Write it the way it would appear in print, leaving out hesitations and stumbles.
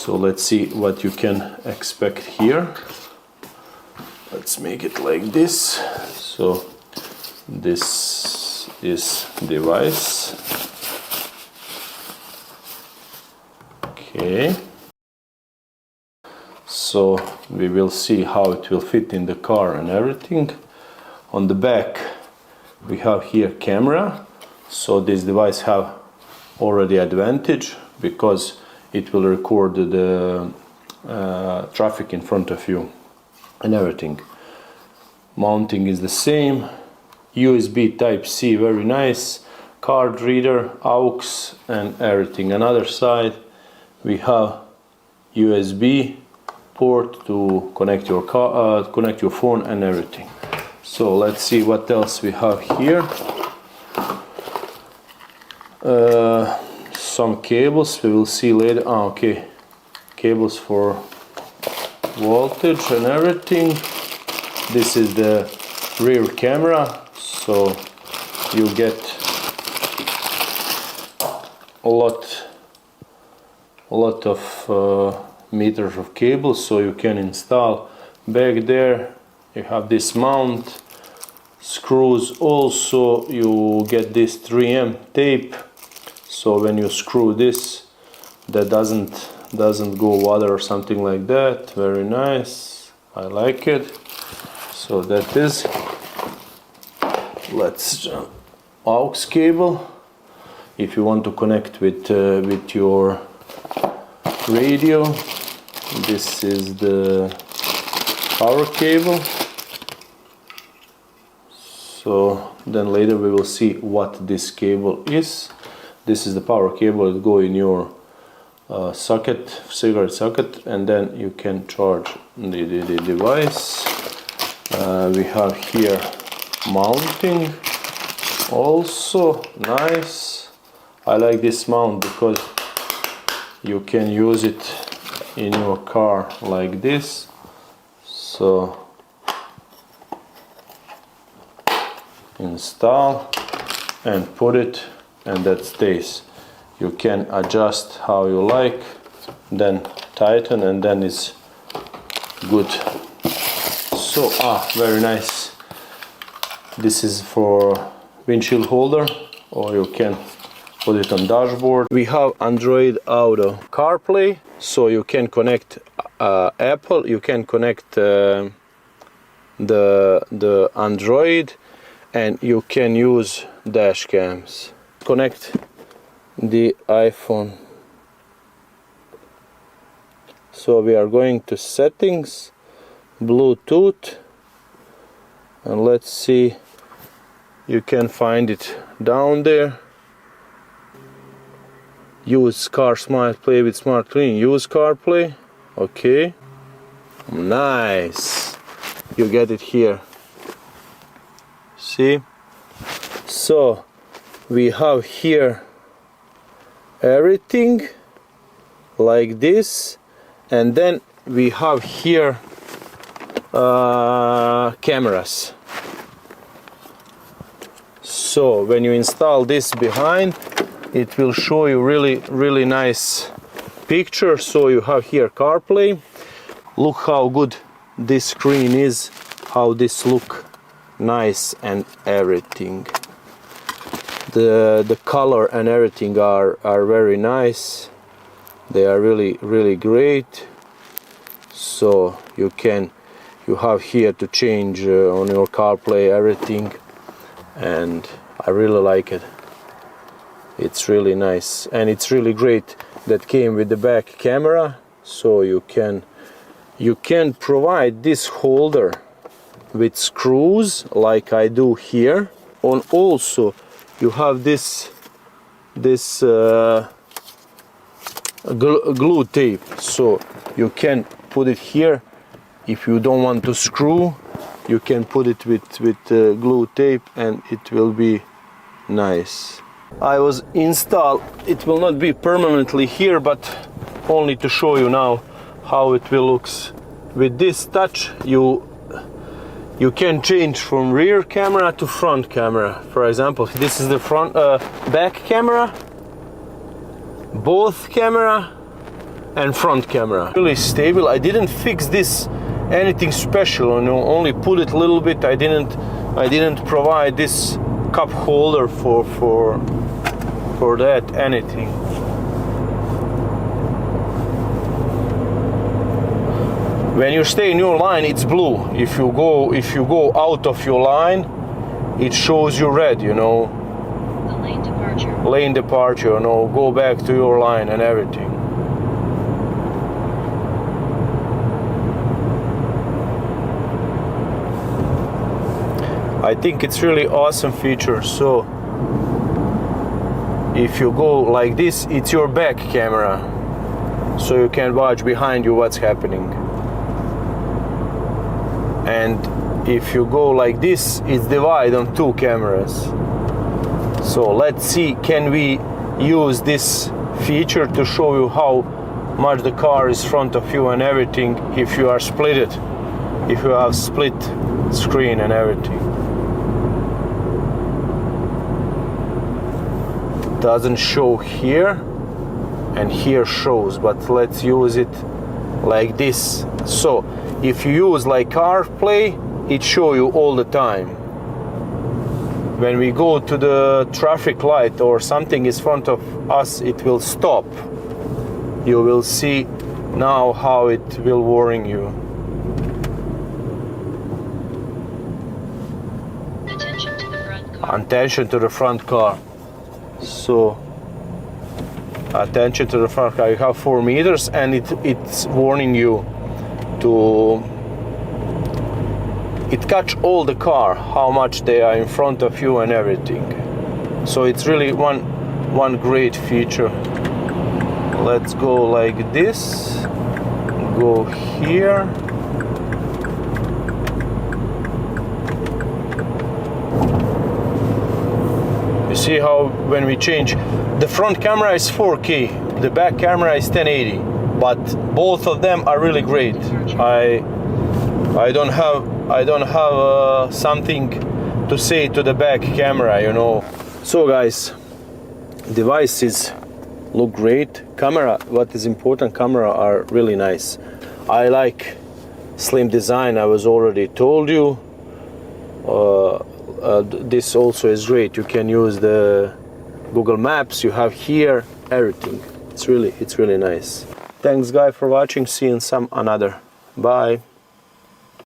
So let's see what you can expect here. Let's make it like this. So this is device. Okay. So we will see how it will fit in the car and everything. On the back we have here camera. So this device have already advantage because it will record the traffic in front of you and everything. Mounting is the same. USB Type-C, very nice. Card reader, aux and everything. Another side we have USB port to connect your car, connect your phone and everything. So let's see what else we have here. Some cables we will see later. Okay, cables for voltage and everything. This is the rear camera, so you get a lot of meters of cables, so you can install back there. You have this mount, screws. Also you get this 3M tape, so when you screw this, that doesn't go water or something like that. Very nice, I like it. So that is, let's aux cable if you want to connect with your radio. This is the power cable. So then later we will see what this cable is. This is the power cable that go in your socket, cigarette socket, and then you can charge the device. We have here mounting, also nice. I like this mount because you can use it in your car like this. So install and put it, and that stays. You can adjust how you like, then tighten, and then it's good. So very nice. This is for windshield holder, or you can put it on dashboard. We have Android Auto, CarPlay, so you can connect Apple, you can connect the Android, and you can use dash cams. Connect the iPhone. So we are going to settings, Bluetooth, and let's see, you can find it down there. Use CarPlay with Smart Clean. Use CarPlay. Okay, nice. You get it here. See? So we have here everything like this, and then we have here cameras. So when you install this behind, it will show you really nice picture. So you have here CarPlay. Look how good this screen is, how this look nice, and everything. The color and everything are very nice. They are really great. So you have here to change on your CarPlay everything, and I really like it. It's really nice, and it's really great that came with the back camera. So you can provide this holder with screws like I do here. And also you have this glue tape, so you can put it here. If you don't want to screw, you can put it with glue tape, and it will be nice. I was installed, it will not be permanently here, but only to show you now how it will looks. With this touch, you can change from rear camera to front camera. For example, this is the back camera, both camera, and front camera. Really stable. I didn't fix this anything special, you know, only put it a little bit. I didn't provide this cup holder for that anything. When you stay in your line, it's blue. If you go out of your line, it shows you red, you know. The lane departure. Lane departure, you know, go back to your line and everything. I think it's really awesome feature. So if you go like this, it's your back camera, so you can watch behind you what's happening. And if you go like this, it's divided on 2 cameras. So let's see, can we use this feature to show you how much the car is in front of you and everything if you are split it, if you have split screen and everything. Doesn't show here, and here shows, but let's use it like this. So if you use like CarPlay, it show you all the time. When we go to the traffic light or something is in front of us, it will stop. You will see now how it will warn you. Attention to the front car. Attention to the front car. So attention to the front car. You have 4 meters, and it's warning you to. It catch all the car, how much they are in front of you and everything. So it's really one great feature. Let's go like this. Go here. You see how when we change, the front camera is 4K, the back camera is 1080, but both of them are really great. I don't have something to say to the back camera, you know. So guys, devices look great. Camera, what is important, camera are really nice. I like slim design, I was already told you. This also is great. You can use the Google Maps, you have here everything. It's really nice. Thanks guys for watching. See you in some another. Bye.